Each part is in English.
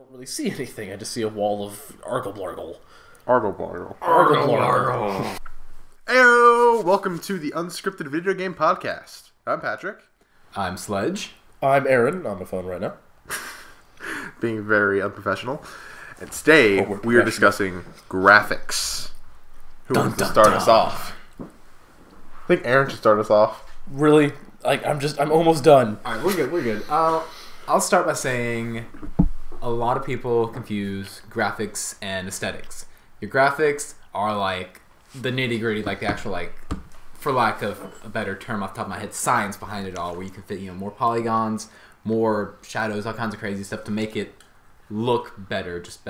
don't really see anything. I just see a wall of argle-blargle. Argle-blargle. Argle-blargle. Heyo! Welcome to the Unscripted Video Game Podcast. I'm Patrick. I'm Sledge. I'm Aaron, on the phone right now. Being very unprofessional. And today, we are discussing graphics. Who wants to start us off? I think Aaron should start us off. Really? I'm almost done. Alright, we're good. I'll start by saying a lot of people confuse graphics and aesthetics. Your graphics are like the nitty-gritty, like the actual, like, for lack of a better term off the top of my head, science behind it all, where you can fit, more polygons, more shadows, all kinds of crazy stuff to make it look better, just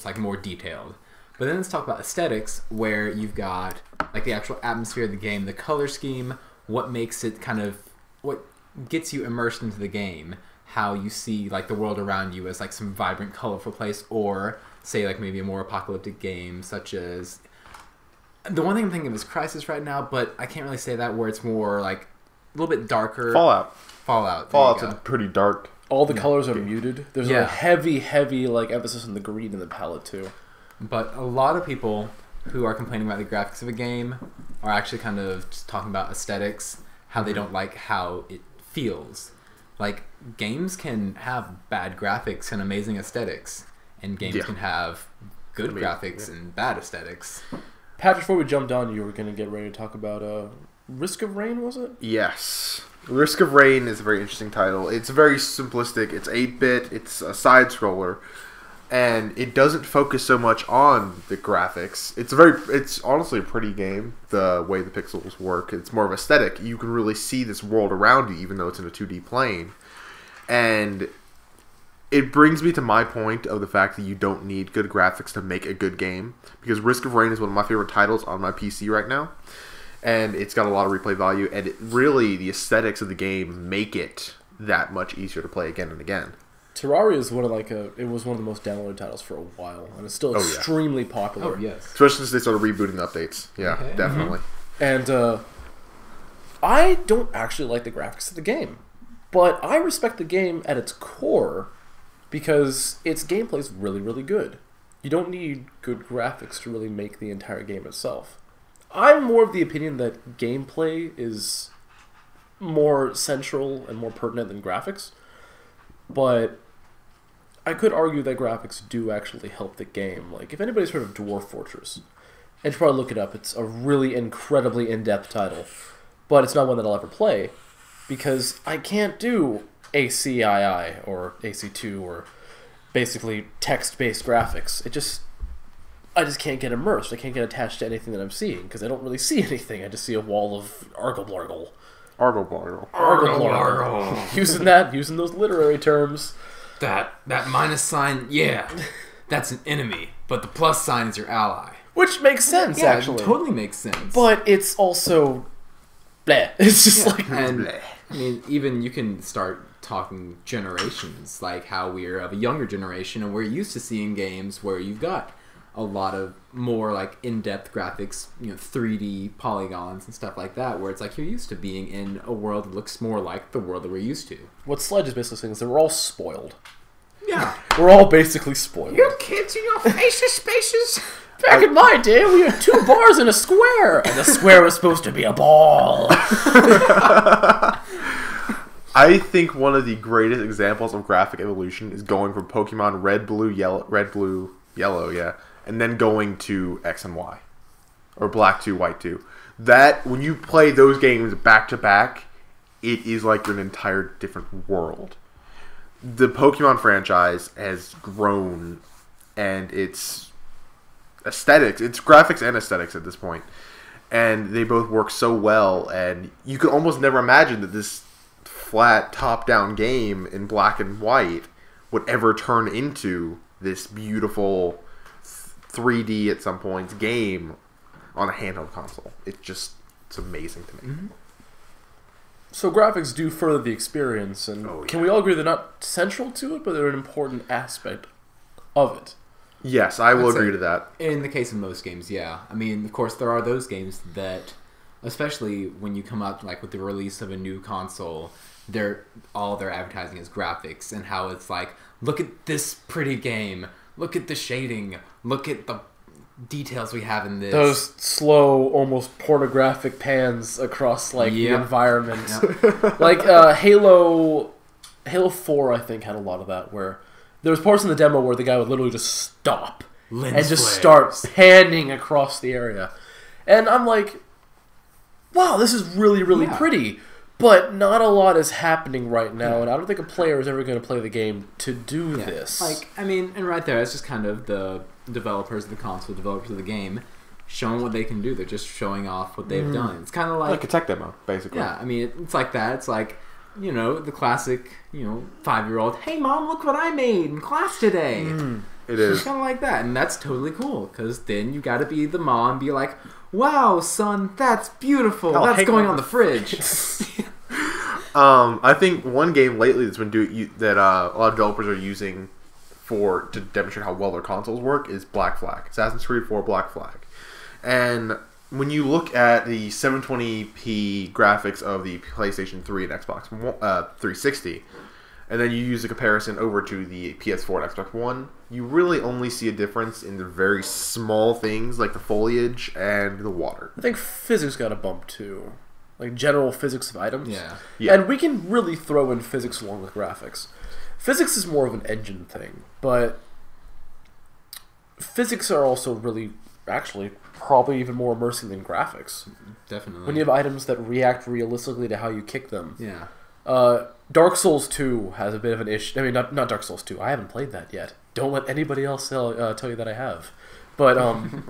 like more detailed. But then let's talk about aesthetics, where you've got like the actual atmosphere of the game, the color scheme, what makes it what gets you immersed into the game, how you see like the world around you as like some vibrant, colorful place, or say like maybe a more apocalyptic game, such as the one thing I'm thinking of is Crysis right now, but I can't really say that, where it's more like a little bit darker. Fallout's pretty dark. All the colors are muted. There's a heavy like emphasis on the green in the palette too. But a lot of people who are complaining about the graphics of a game are actually kind of just talking about aesthetics, how they don't like how it feels. Like, games can have bad graphics and amazing aesthetics, and games can have good graphics and bad aesthetics. Patrick, before we jumped on, you were going to get ready to talk about Risk of Rain, was it? Yes. Risk of Rain is a very interesting title. It's very simplistic. It's 8-bit. It's a side-scroller. And it doesn't focus so much on the graphics. It's honestly a pretty game, the way the pixels work. It's more of aesthetic. You can really see this world around you, even though it's in a 2D plane. And it brings me to my point of the fact that you don't need good graphics to make a good game. Because Risk of Rain is one of my favorite titles on my PC right now. And it's got a lot of replay value. And the aesthetics of the game make it that much easier to play again and again. Terraria is it was one of the most downloaded titles for a while, and it's still extremely popular. Oh, yes. Especially since they started rebooting the updates. Yeah, definitely. And I don't actually like the graphics of the game, but I respect the game at its core because its gameplay is really, really good. You don't need good graphics to really make the entire game itself. I'm more of the opinion that gameplay is more central and more pertinent than graphics, but I could argue that graphics do actually help the game. Like, if anybody's heard of Dwarf Fortress, and you should probably look it up, it's a really incredibly in-depth title, but it's not one that I'll ever play, because I can't do ACII, or AC2, or basically text-based graphics. I just can't get immersed. I can't get attached to anything that I'm seeing, because I don't really see anything. I just see a wall of argle-blargle. Argle-blargle. Argle-blargle. Using those literary terms. That minus sign, that's an enemy, but the plus sign is your ally. Which makes sense, actually. It totally makes sense. But it's also bleh. It's just bleh. I mean, even you can start talking generations, like how we're of a younger generation, and we're used to seeing games where you've got a lot of more like in-depth graphics, 3D polygons and stuff like that, where it's like you're used to being in a world that looks more like the world that we're used to. What Sledge is basically saying is that we're all spoiled. Yeah. We're all basically spoiled. You kids in your faces, spaces. Back in my day, we had 2 bars in a square, and the square was supposed to be a ball. I think one of the greatest examples of graphic evolution is going from Pokemon Red, Blue, Yellow, and then going to X and Y, or Black 2, White 2. That, when you play those games back to back, it is like an entire different world. The Pokemon franchise has grown, and its aesthetics, its graphics and aesthetics at this point, and they both work so well, and you could almost never imagine that this flat, top-down game in black and white would ever turn into this beautiful 3D at some points game on a handheld console. It's amazing to me. Mm-hmm. So graphics do further the experience, and can we all agree they're not central to it, but they're an important aspect of it? Yes, I will agree to that. In the case of most games, yeah. I mean, of course, there are those games that, especially when you come out like with the release of a new console, all their advertising is graphics and how it's like, look at this pretty game, look at the shading, look at the details we have in this. Those slow, almost pornographic pans across like the environment. Yep. Like Halo 4, I think, had a lot of that, where there was parts in the demo where the guy would literally just stop and just start panning across the area. And I'm like, wow, this is really, really pretty. But not a lot is happening right now, and I don't think a player is ever going to play the game to do this. Like, I mean, and right there, it's just kind of the developers of the console, developers of the game, showing what they can do. They're just showing off what they've done. It's kind of like a tech demo, basically. Yeah, I mean, it's like that. It's like, you know, the classic, 5-year-old, hey, Mom, look what I made in class today. It is. It's kind of like that, and that's totally cool, because then you got to be the mom and be like, wow, son, that's beautiful. That's going on the fridge. I think one game lately that's been that a lot of developers are using to demonstrate how well their consoles work is Black Flag. Assassin's Creed 4 Black Flag. And when you look at the 720p graphics of the PlayStation 3 and Xbox 360, and then you use the comparison over to the PS4 and Xbox One, you really only see a difference in the very small things like the foliage and the water. I think physics got a bump too. Like general physics of items. Yeah. And we can really throw in physics along with graphics. Physics is more of an engine thing, but physics are also really, actually, probably even more immersing than graphics. Definitely. When you have items that react realistically to how you kick them. Yeah. Dark Souls 2 has a bit of an issue. I mean, not Dark Souls 2. I haven't played that yet. Don't let anybody else tell you that I have. But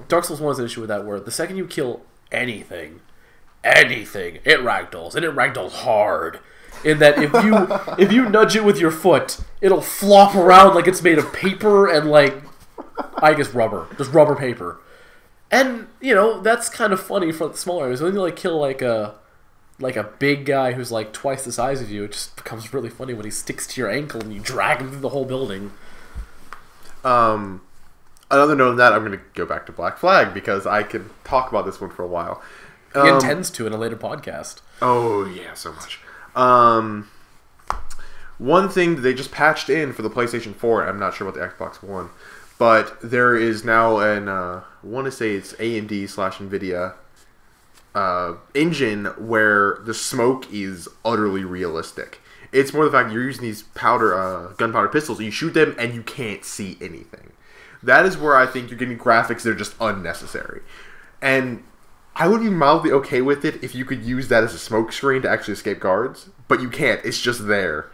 Dark Souls 1 has an issue with that, where the second you kill anything, it ragdolls, and it ragdolls hard. In that if you nudge it with your foot, it'll flop around like it's made of paper and I guess rubber, just rubber paper. And that's kind of funny for the smaller areas. When you kill like a big guy who's like twice the size of you, it just becomes really funny when he sticks to your ankle and you drag him through the whole building. Another note on that, I'm going to go back to Black Flag because I can talk about this one for a while. He intends to in a later podcast. Oh, yeah, so much. One thing that they just patched in for the PlayStation 4, I'm not sure about the Xbox One, but there is now I want to say it's AMD/NVIDIA engine where the smoke is utterly realistic. It's more the fact you're using these gunpowder pistols, you shoot them and you can't see anything. That is where I think you're getting graphics that are just unnecessary. And I would be mildly okay with it if you could use that as a smoke screen to actually escape guards, but you can't. It's just there.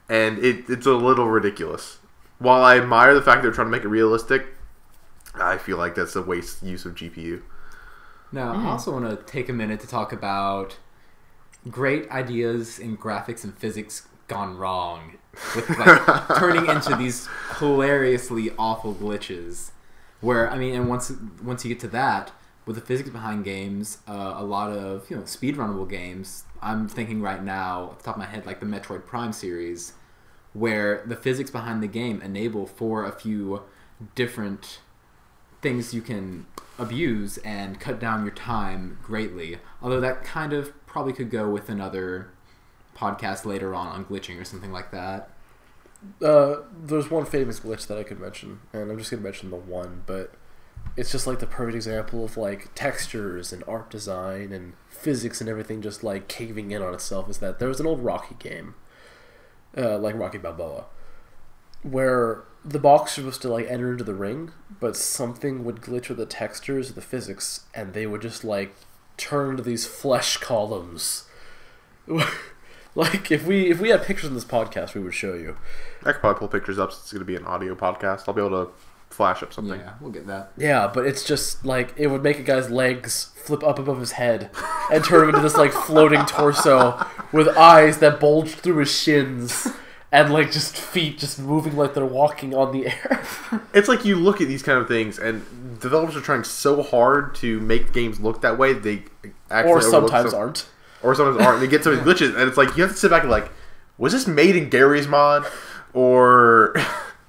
And it's a little ridiculous. While I admire the fact they're trying to make it realistic, I feel like that's a waste use of GPU. Now, I also want to take a minute to talk about great ideas in graphics and physics gone wrong. With turning into these hilariously awful glitches. Where, I mean, and once you get to that, with the physics behind games, a lot of speedrunnable games. I'm thinking right now, off the top of my head, like the Metroid Prime series, where the physics behind the game enable for a few different things you can abuse and cut down your time greatly. Although that kind of probably could go with another podcast later on glitching or something like that. There's one famous glitch that I could mention, and I'm just going to mention the one, but it's just like the perfect example of textures and art design and physics and everything just caving in on itself. Is that there was an old Rocky game, like Rocky Balboa, where the boxer was to enter into the ring, but something would glitch with the textures or the physics, and they would just turn into these flesh columns. If we had pictures in this podcast, we would show you. I could probably pull pictures up since it's going to be an audio podcast. I'll be able to flash up something. Yeah, we'll get that. Yeah, but it's just it would make a guy's legs flip up above his head and turn him into this floating torso with eyes that bulge through his shins and just feet just moving like they're walking on the air. It's you look at these kind of things and developers are trying so hard to make games look that way they actually or sometimes aren't. Or sometimes aren't. They get some glitches and it's you have to sit back and was this made in Gary's mod? Or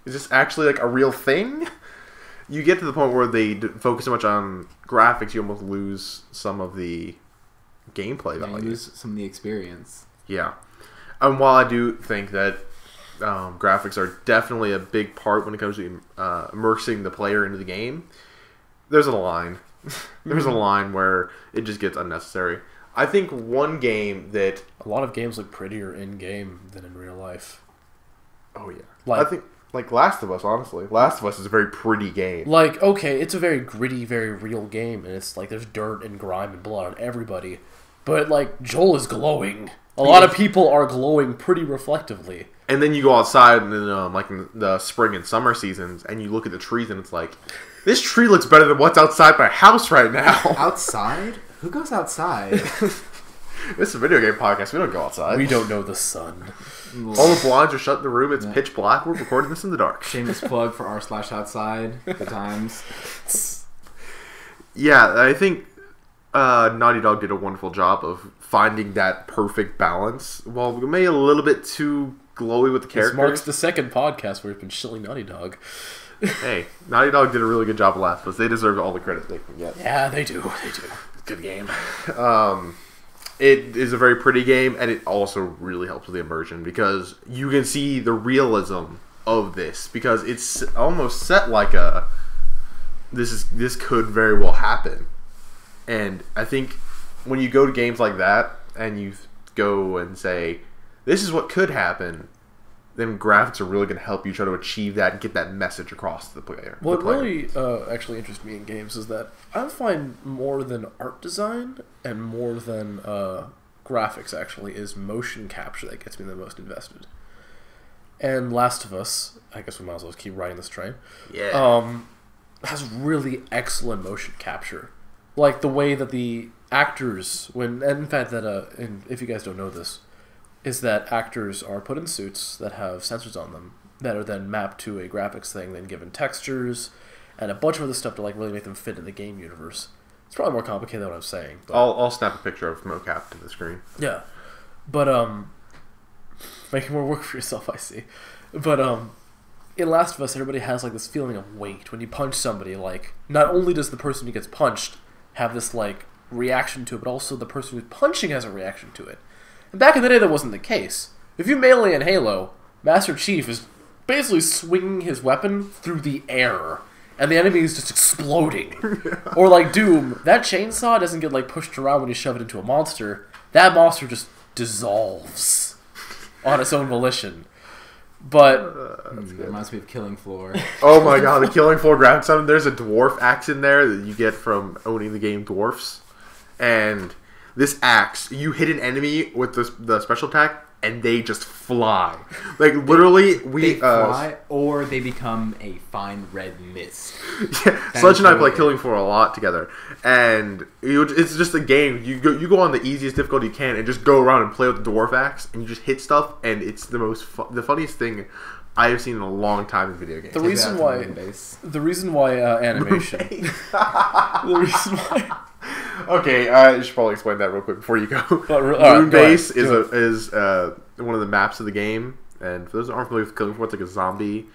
is this actually a real thing? You get to the point where they focus so much on graphics, you almost lose some of the gameplay value. You lose some of the experience. Yeah. And while I do think that graphics are definitely a big part when it comes to immersing the player into the game, there's a line. There's a line where it just gets unnecessary. I think one game that... A lot of games look prettier in-game than in real life. Oh, yeah. Like, I think, like, Last of Us, honestly. Last of Us is a very pretty game. Like, okay, it's a very gritty, very real game, and it's like there's dirt and grime and blood on everybody. But, like, Joel is glowing. A lot of people are glowing pretty reflectively. And then you go outside in, in the spring and summer seasons, and you look at the trees, and it's like, this tree looks better than what's outside my house right now. Outside? Who goes outside? This is a video game podcast. We don't go outside. We don't know the sun. All the blinds are shut in the room. It's pitch black. We're recording this in the dark. Shameless plug for r/outside. The times. Yeah, I think Naughty Dog did a wonderful job of finding that perfect balance. While we made a little bit too glowy with the characters. This marks the second podcast where we've been shilling Naughty Dog. Hey, Naughty Dog did a really good job of Last of Us. They deserve all the credit they can get. Yeah, they do. They do. Good game. It is a very pretty game, and it also really helps with the immersion because you can see the realism of this because it's almost set like a this could very well happen. And I think when you go to games like that and you go and say this is what could happen, then graphics are really going to help you try to achieve that and get that message across to the player. What really actually interests me in games is that I find more than art design and more than graphics actually is motion capture that gets me the most invested. And Last of Us, I guess we might as well keep riding this train, has really excellent motion capture. Like the way that the actors, and in fact that, and if you guys don't know this, is that actors are put in suits that have sensors on them that are then mapped to a graphics thing, then given textures and a bunch of other stuff to like really make them fit in the game universe. It's probably more complicated than what I'm saying. But I'll snap a picture of mocap to the screen. Yeah, but making more work for yourself, I see. But in Last of Us, everybody has like this feeling of weight when you punch somebody. Like not only does the person who gets punched have this like reaction to it, but also the person who's punching has a reaction to it. And back in the day, that wasn't the case. If you melee in Halo, Master Chief is basically swinging his weapon through the air, and the enemy is just exploding. Or like Doom, that chainsaw doesn't get like pushed around when you shove it into a monster. That monster just dissolves on its own volition. But It reminds me of Killing Floor. Oh my god, the Killing Floor graphics. There's a dwarf axe in there that you get from owning the game Dwarfs, and this axe, you hit an enemy with the special attack, and they just fly. Like, literally, They fly, or they become a fine red mist. Yeah, Sledge and I play Killing Floor a lot together, and it's just a game. You go on the easiest difficulty you can, and just go around and play with the dwarf axe, and you just hit stuff, and it's the funniest thing I have seen in a long time in video games. the reason why animation, the reason why. Okay, I should probably explain that real quick before you go. Moonbase is one of the maps of the game, and for those that aren't familiar with Killing Floor, it's like a zombie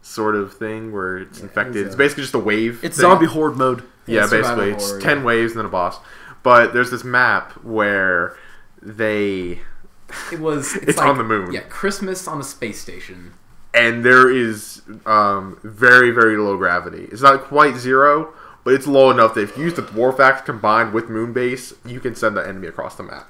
sort of thing where it's infected. It's basically just a wave. It's zombie horde mode. Yeah, basically. It's 10 waves and then a boss. But there's this map where it's like, on the moon. Yeah, Christmas on a space station. And there is very, very low gravity. It's not quite zero, but it's low enough that if you use the dwarf axe combined with Moonbase, you can send the enemy across the map.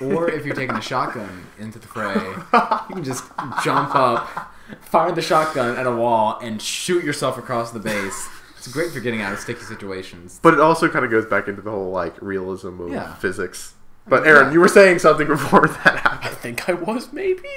Or if you're taking a shotgun into the fray, you can just jump up, fire the shotgun at a wall, and shoot yourself across the base. It's great for getting out of sticky situations. But it also kind of goes back into the whole like realism of physics. But Aaron, you were saying something before that happened. I think I was, maybe.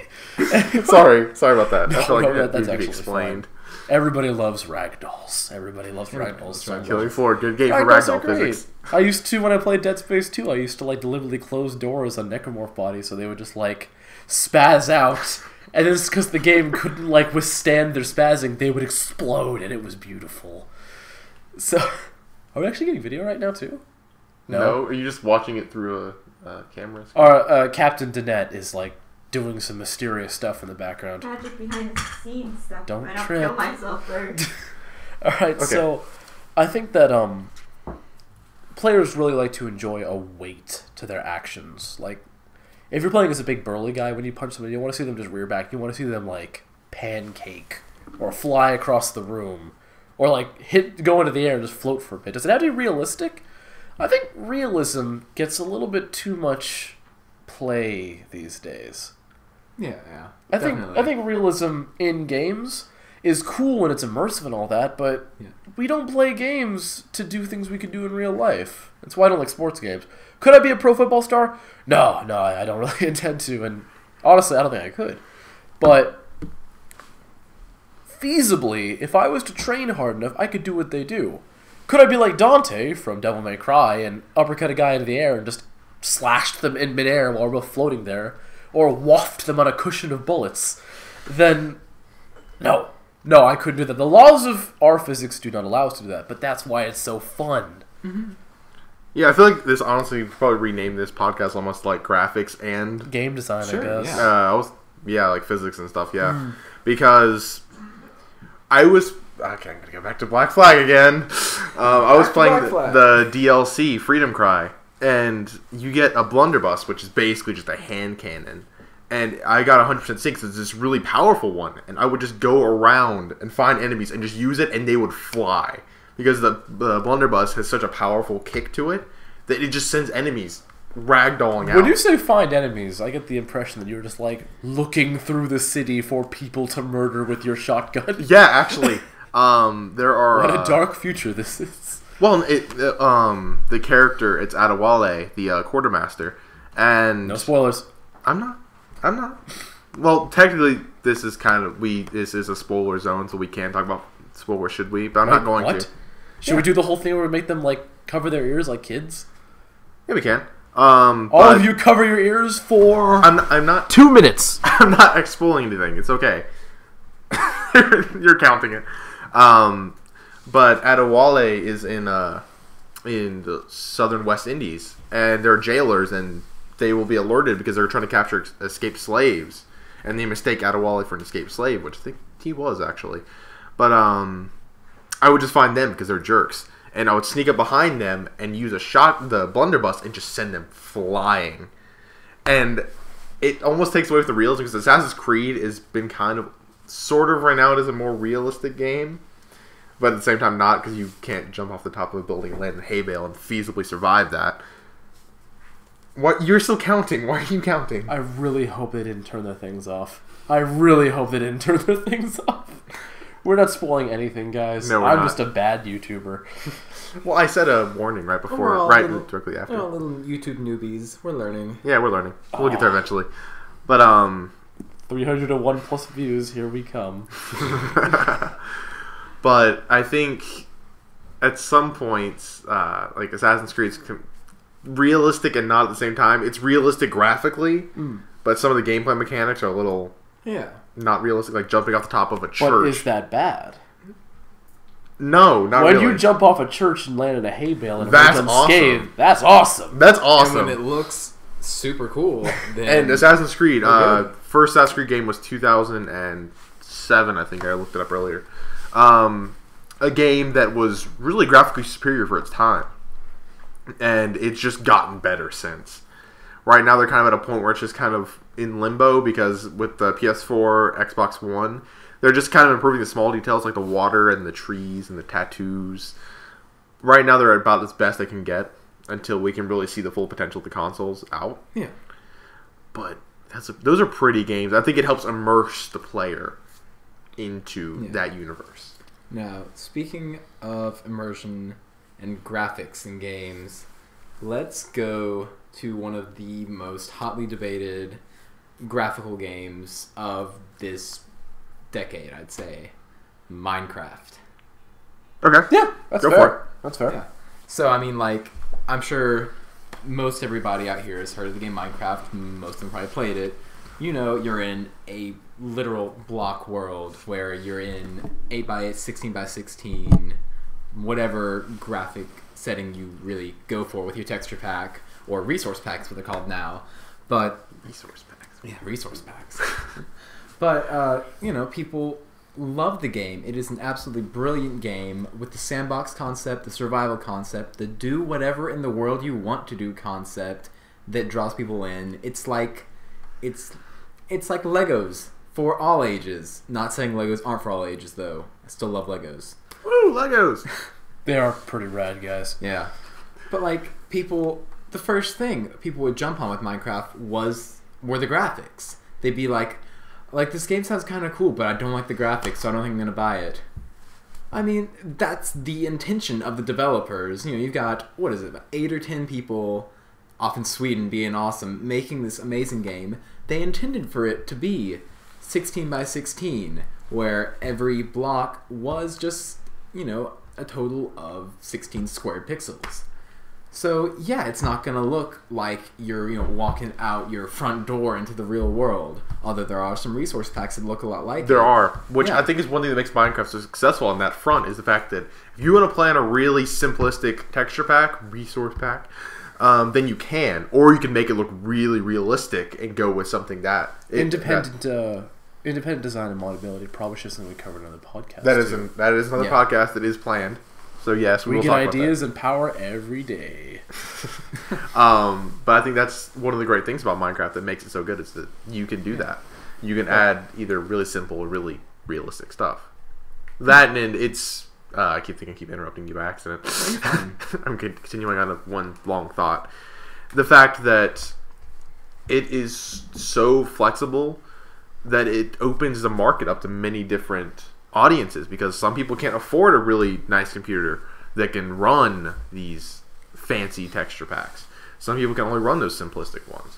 sorry about that. I feel like that's needs to be actually explained. Fine. Everybody loves ragdolls. Everybody loves ragdolls. So Killing Floor, good game for ragdolls ragdoll physics. I used to, when I played Dead Space 2, I used to like deliberately close doors on necromorph bodies so they would just like spaz out. And it's because the game couldn't like withstand their spazzing, they would explode, and it was beautiful. So, are we actually getting video right now too? No, are you just watching it through a camera? Our Captain Danette is like doing some mysterious stuff in the background. Magic behind the scenes stuff. Don't I don't trip. kill myself there. Alright, Okay. So I think that players really like to enjoy a weight to their actions. Like, If you're playing as a big burly guy, when you punch somebody, you don't want to see them just rear back. You want to see them like pancake or fly across the room or like go into the air and just float for a bit. Does it have to be realistic? I think realism gets a little bit too much play these days. Yeah. I think realism in games is cool when it's immersive and all that, but we don't play games to do things we can do in real life. That's why I don't like sports games. Could I be a pro football star? No, I don't really intend to, and honestly, I don't think I could. But feasibly, if I was to train hard enough, I could do what they do. Could I be like Dante from Devil May Cry and uppercut a guy into the air and just slashed them in midair while we're both floating there, or waft them on a cushion of bullets? Then, no, I couldn't do that. The laws of our physics do not allow us to do that, but that's why it's so fun. Mm-hmm. Yeah, I feel like this, honestly, you could probably rename this podcast almost like graphics and... Game design, Sure, I guess. like physics and stuff, yeah. Because I was... Okay, I'm going to go back to Black Flag again. I was playing the DLC, Freedom Cry, and you get a blunderbuss, which is basically just a hand cannon. And I got 100% sync, it's this really powerful one. And I would just go around and find enemies and just use it, and they would fly. Because the blunderbuss has such a powerful kick to it that it just sends enemies ragdolling out. When you say find enemies, I get the impression that you're just like looking through the city for people to murder with your shotgun. Yeah, actually, there are. What a dark future this is. Well, the character, it's Adewale, the quartermaster, and No spoilers. I'm not. Well, technically, this is this is a spoiler zone, so we can't talk about spoilers, should we? But I'm not going to. Should we do the whole thing where we make them like cover their ears like kids? Yeah, we can. All of you cover your ears for... I'm not... 2 minutes! I'm not spoiling anything. It's okay. You're counting it. But Adewale is in the southern West Indies, and they're jailers, and they will be alerted because they're trying to capture escaped slaves, and they mistake Adewale for an escaped slave, which I think he was, actually. But I would just find them because they're jerks, and I would sneak up behind them and use the blunderbuss, and just send them flying. And it almost takes away with the realism, because Assassin's Creed has been kind of sort of right now it is a more realistic game, but at the same time not, because you can't jump off the top of a building and land in hay bale and feasibly survive that. What? You're still counting. Why are you counting? I really hope they didn't turn their things off. I really hope they didn't turn their things off. We're not spoiling anything, guys. No, I'm not. just a bad YouTuber. Well, I said a warning right before, directly after. We're all little YouTube newbies. We're learning. Yeah, we're learning. We'll get there eventually. But 301 plus views, here we come. But I think at some points, like Assassin's Creed's realistic and not at the same time. It's realistic graphically, but some of the gameplay mechanics are a little not realistic, like jumping off the top of a church. But is that bad? No, not when really. you jump off a church and land in a hay bale and That's unscathed, awesome. that's awesome. That's awesome. And when it looks super cool, then... And Assassin's Creed, first Assassin's Creed game was 2007, I think. I looked it up earlier. A game that was really graphically superior for its time. And it's just gotten better since. Right now they're kind of at a point where it's just kind of in limbo, because with the PS4, Xbox One, they're just kind of improving the small details like the water and the trees and the tattoos. Right now they're about as best they can get until we can really see the full potential of the consoles out. Yeah. But those are pretty games. I think it helps immerse the player into that universe. Now, speaking of immersion and graphics in games, let's go to one of the most hotly debated graphical games of this decade, I'd say. Minecraft. Okay. Yeah, that's Go fair. for it. That's fair. Yeah. So, I mean, like, I'm sure most everybody out here has heard of the game Minecraft. Most of them probably played it. You know, you're in a literal block world where you're in 8x8, 16x16, whatever graphic setting you really go for with your texture pack, or resource packs, what they're called now. But Resource packs. yeah, resource packs. But, you know, people love the game. It is an absolutely brilliant game with the sandbox concept, the survival concept, the do whatever in the world you want to do concept that draws people in. It's like Legos for all ages. Not saying Legos aren't for all ages though. I still love Legos. Woo, Legos! They are pretty rad, guys. Yeah. But like the first thing people would jump on with Minecraft were the graphics. They'd be like this game sounds kind of cool, but I don't like the graphics, so I don't think I'm going to buy it. I mean, that's the intention of the developers. You know, you've got, what is it, about 8 or 10 people, often Sweden being awesome, making this amazing game. They intended for it to be 16 by 16, where every block was just, you know, a total of 16 squared pixels. So, yeah, it's not going to look like you're, you know, walking out your front door into the real world. Although there are some resource packs that look a lot like it. There are, which Yeah. I think is one thing that makes Minecraft so successful on that front, is the fact that if you want to play on a really simplistic texture pack, resource pack, then you can. Or you can make it look really realistic and go with something that... Independent design and modability probably should something we covered on the podcast. That is too. another Yeah. podcast that is planned. So yes, we We will get talk about ideas and power every day. that. But I think that's one of the great things about Minecraft that makes it so good, is that you can do that. You can add either really simple or really realistic stuff. That and it's... I keep interrupting you by accident. I'm continuing on one long thought. The fact that it is so flexible that it opens the market up to many different audiences, because some people can't afford a really nice computer that can run these fancy texture packs. Some people can only run those simplistic ones.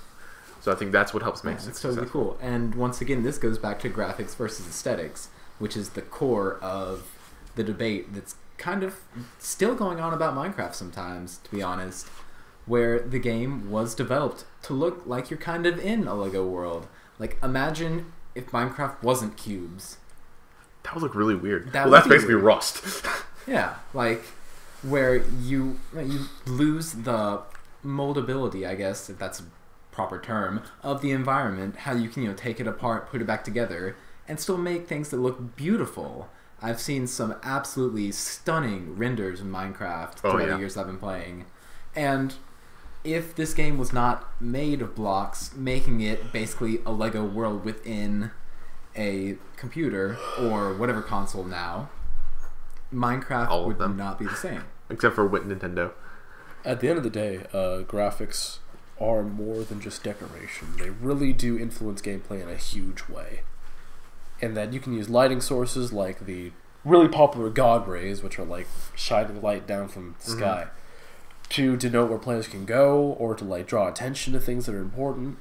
So I think that's what helps make it It's successful. totally cool. And once again, this goes back to graphics versus aesthetics, which is the core of the debate that's kind of still going on about Minecraft sometimes, to be honest, where the game was developed to look like you're kind of in a Lego world. Like, imagine if Minecraft wasn't cubes. That would look really weird. That Well, would that's be basically weird. Rust. Yeah, like where you lose the moldability, I guess, if that's a proper term, of the environment. How you can, you know, take it apart, put it back together, and still make things that look beautiful. I've seen some absolutely stunning renders in Minecraft throughout the years I've been playing, and if this game was not made of blocks, making it basically a Lego world within a computer or whatever console now, Minecraft All of would them. not be the same. Except for with Nintendo. At the end of the day, graphics are more than just decoration. They really do influence gameplay in a huge way. And that you can use lighting sources like the really popular God rays, which are like shining light down from the sky, to denote where players can go, or to like draw attention to things that are important.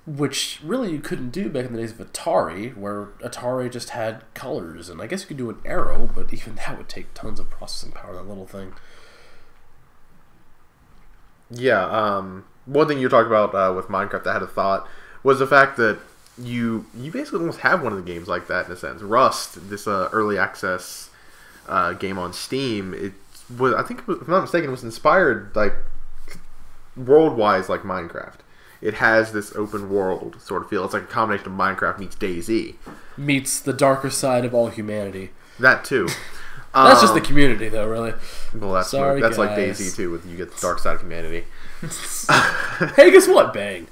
Which really you couldn't do back in the days of Atari, where Atari just had colors, and I guess you could do an arrow, but even that would take tons of processing power, that little thing. Yeah, one thing you talked about with Minecraft that I had a thought was the fact that you basically almost have one of the games like that in a sense. Rust, this early access game on Steam, it was, I think, if I'm not mistaken, it was inspired like world-wise like Minecraft. It has this open world sort of feel. It's like a combination of Minecraft meets DayZ. Meets the darker side of all humanity. That too. That's just the community, though, really. Well, that's Sorry, that's like guys. DayZ too, with you get the dark side of humanity. Hey, guess what? Bang.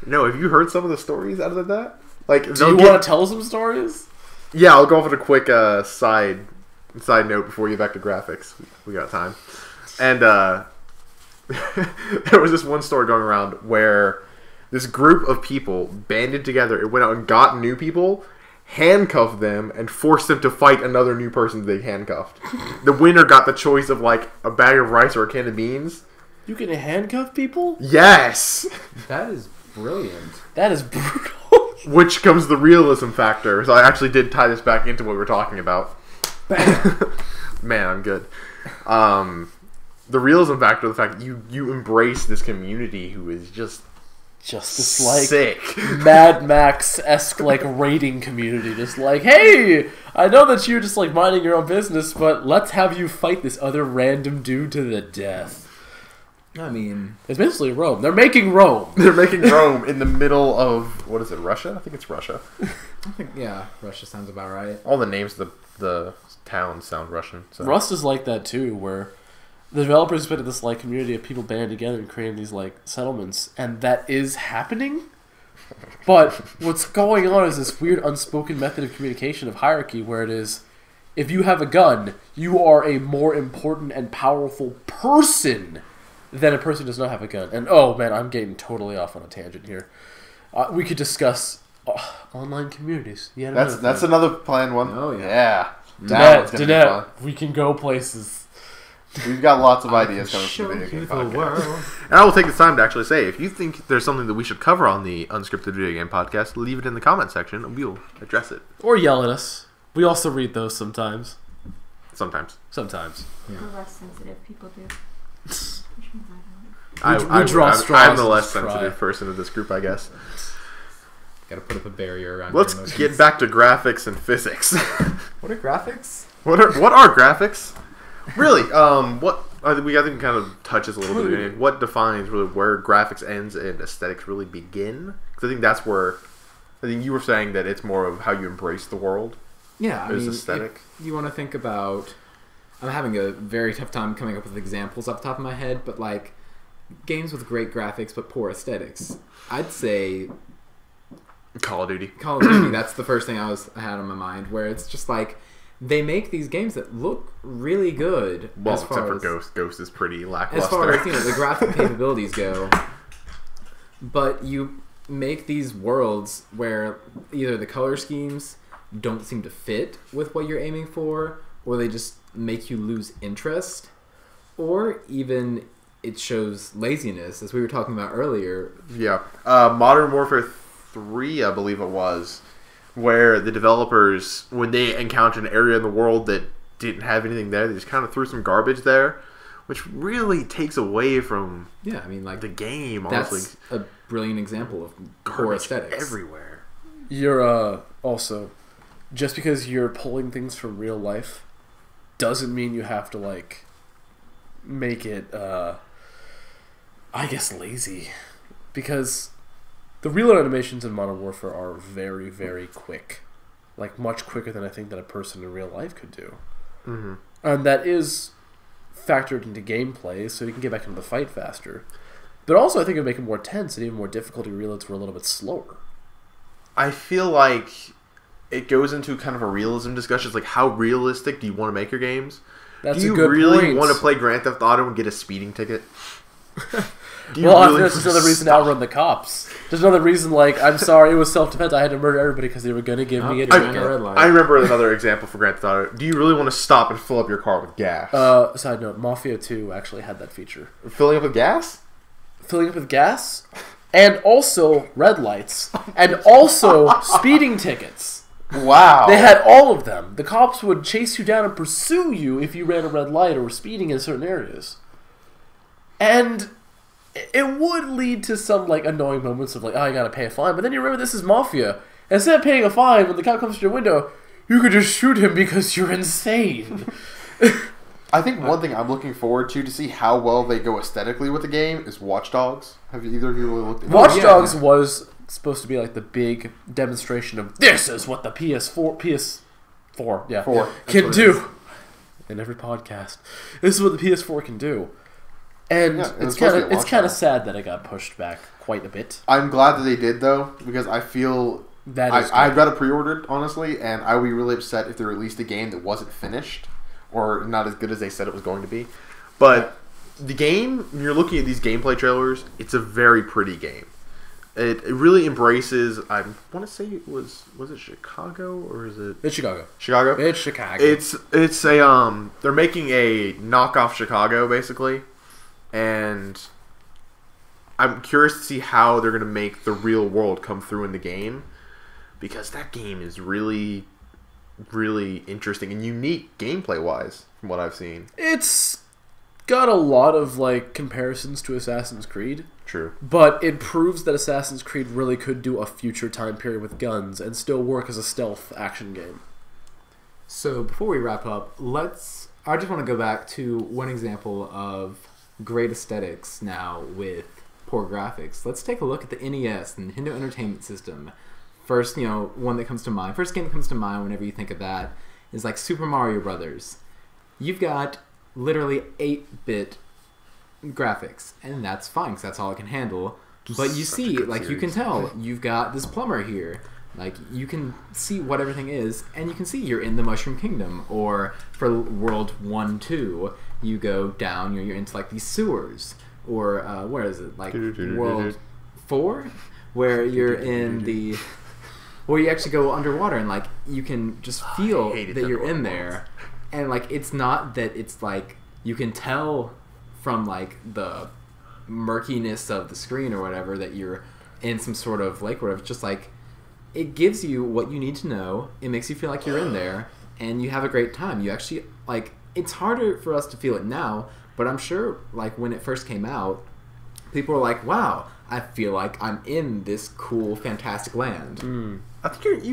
No, have you heard some of the stories out of that? Like, Do you want to tell some stories? Yeah, I'll go off on a quick side note before we get back to graphics. We got time. And there was this one story going around where this group of people banded together. It went out and got new people, handcuffed them, and forced them to fight another new person they handcuffed. The winner got the choice of like a bag of rice or a can of beans. You can handcuff people? Yes! That is brilliant. That is brutal. Which comes the realism factor. So I actually did tie this back into what we were talking about. Man, I'm good. The realism factor, the fact that you embrace this community who is just This like sick. Mad Max-esque like raiding community. Just like, hey, I know that you're just like minding your own business, but let's have you fight this other random dude to the death. I mean, It's basically Rome. They're making Rome. They're making Rome in the middle of, what is it, Russia? I think it's Russia. I think, yeah, Russia sounds about right. All the names of the towns sound Russian. So. Rust is like that too, where the developers been in this like community of people banding together and creating these like settlements, and that is happening. But what's going on is this weird unspoken method of communication of hierarchy where it is, if you have a gun, you are a more important and powerful person than a person who does not have a gun. And oh man, I'm getting totally off on a tangent here. We could discuss online communities. Yeah, That's another planned one. Oh, yeah. Yeah. That one's gonna be fun. We can go places. We've got lots of ideas coming from the video game podcast. And I will take this time to actually say, if you think there's something that we should cover on the Unscripted Video Game Podcast, leave it in the comment section and we'll address it. Or yell at us. We also read those sometimes. Sometimes. Yeah. The less sensitive people do. Which means We draw straws I'm the and less try. sensitive person in this group, I guess. Gotta put up a barrier around Let's your emotions. get back to graphics and physics. What are graphics? What are graphics? Really? We I think kind of touches a little bit at the beginning. What defines really where graphics ends and aesthetics really begin? Because I think that's where I think you were saying that it's more of how you embrace the world. Yeah, I There's mean, aesthetic. if you want to think about, I'm having a very tough time coming up with examples off the top of my head, but like games with great graphics but poor aesthetics, I'd say Call of Duty. Call of Duty. That's the first thing I had on my mind, where it's just like they make these games that look really good. Well, as far except for as, Ghost. Ghost is pretty lackluster. as far as the graphic capabilities go. But you make these worlds where either the color schemes don't seem to fit with what you're aiming for, or they just make you lose interest, or even it shows laziness, as we were talking about earlier. Yeah. Modern Warfare 3, I believe it was, where the developers, when they encountered an area in the world that didn't have anything there, they just kind of threw some garbage there, which really takes away from Yeah, I mean, like the game, honestly. that's a brilliant example of poor Garbage aesthetics. everywhere. You're also, just because you're pulling things from real life doesn't mean you have to like make it I guess lazy, because the reload animations in Modern Warfare are very, very quick, like much quicker than I think that a person in real life could do. Mm-hmm. And that is factored into gameplay, so you can get back into the fight faster. But also, I think it would make it more tense and even more difficult. Reloads were a little bit slower. I feel like it goes into kind of a realism discussion. It's like, how realistic do you want to make your games? That's do you a good really point. want to play Grand Theft Auto and get a speeding ticket? Do you Well, really that's just another reason to outrun the cops. Just another reason, like, I'm sorry, it was self-defense. I had to murder everybody because they were going to give me a I- ticket. red light. I remember another example for Grand Theft Auto. Do you really want to stop and fill up your car with gas? Side note, Mafia 2 actually had that feature. Filling up with gas? Filling up with gas, and also red lights, and also speeding tickets. Wow. They had all of them. The cops would chase you down and pursue you if you ran a red light or were speeding in certain areas. And it would lead to some like annoying moments of like, oh, I gotta pay a fine. But then you remember this is Mafia. Instead of paying a fine, when the cop comes to your window, you could just shoot him because you're insane. I think one thing I'm looking forward to see how well they go aesthetically with the game is Watch Dogs. Have either of you really looked at Watch yeah. Dogs was supposed to be like the big demonstration of this is what the PS4 yeah, Four. can That's what it do. In every podcast, this is what the PS4 can do, and Yeah, it was it's supposed to kind be of a Watch Dogs. sad that it got pushed back quite a bit. I'm glad that they did, though, because I feel... That is I've good. got it pre-ordered, honestly, and I would be really upset if they released a game that wasn't finished or not as good as they said it was going to be. But the game, when you're looking at these gameplay trailers, it's a very pretty game. It really embraces, I want to say it was it Chicago or is it It's Chicago. Chicago? It's Chicago. It's a they're making a knockoff Chicago basically, and I'm curious to see how they're going to make the real world come through in the game, because that game is really, really interesting and unique gameplay wise from what I've seen. It's got a lot of like comparisons to Assassin's Creed, True. but it proves that Assassin's Creed really could do a future time period with guns and still work as a stealth action game. So before we wrap up, I just want to go back to one example of great aesthetics now with poor graphics. Let's take a look at the NES, the Nintendo Entertainment System. First, one that comes to mind. First game that comes to mind whenever you think of that is like Super Mario Brothers. You've got literally 8-bit graphics, and that's fine because that's all it can handle. But you Such a see, good like, you series. can tell you've got this plumber here. Like, you can see what everything is, and you can see you're in the Mushroom Kingdom. Or for World 1, 2, you go down, you're into, like, these sewers. Or, where is it? Like, World 4? Where you're in the... Where you actually go underwater, and, like, you can just feel hated that you're underwater in there. And, like, it's not that it's, like... You can tell from, like, the murkiness of the screen or whatever that you're in some sort of lake or whatever. It's just, like... It gives you what you need to know. It makes you feel like you're in there, and you have a great time. You actually, like, it's harder for us to feel it now, but I'm sure, like, when it first came out, people were like, wow, I feel like I'm in this cool, fantastic land. I think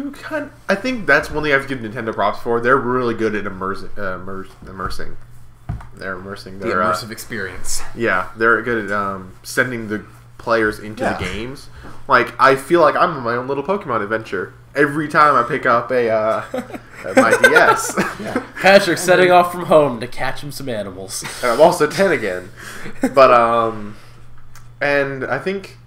I think that's one thing I have to give Nintendo props for. They're really good at immersing. They're immersing. The immersive experience. Yeah, they're good at sending the players into the games. Like, I feel like I'm on my own little Pokemon adventure every time I pick up my DS. Patrick setting off from home to catch him some animals. And I'm also 10 again. But and I think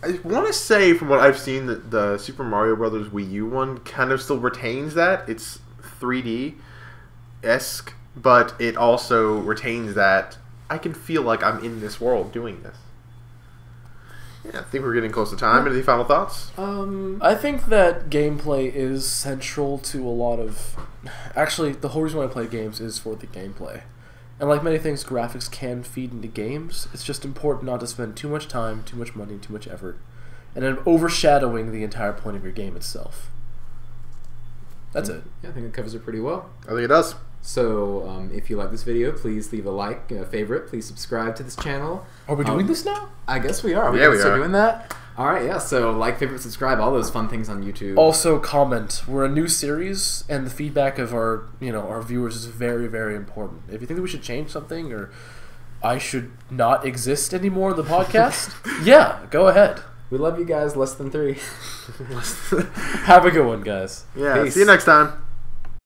I want to say from what I've seen that the Super Mario Brothers Wii U one kind of still retains that. It's 3D-esque, but it also retains that I can feel like I'm in this world doing this. Yeah, I think we're getting close to time. Any final thoughts? I think that gameplay is central to a lot of... Actually, the whole reason why I play games is for the gameplay. And like many things, graphics can feed into games. It's just important not to spend too much time, too much money, too much effort, and then overshadowing the entire point of your game itself. That's it. Yeah, I think it covers it pretty well. I think it does. So, if you like this video, please leave a like, a favorite. Please subscribe to this channel. Are we doing this now? I guess we are. Yeah, we gonna start are. doing that? All right, yeah. So, like, favorite, subscribe, all those fun things on YouTube. Also, comment. We're a new series, and the feedback of our viewers is very, very important. If you think that we should change something, or I should not exist anymore in the podcast, yeah, go ahead. We love you guys. Less than 3. Have a good one, guys. Yeah, Peace. see you next time.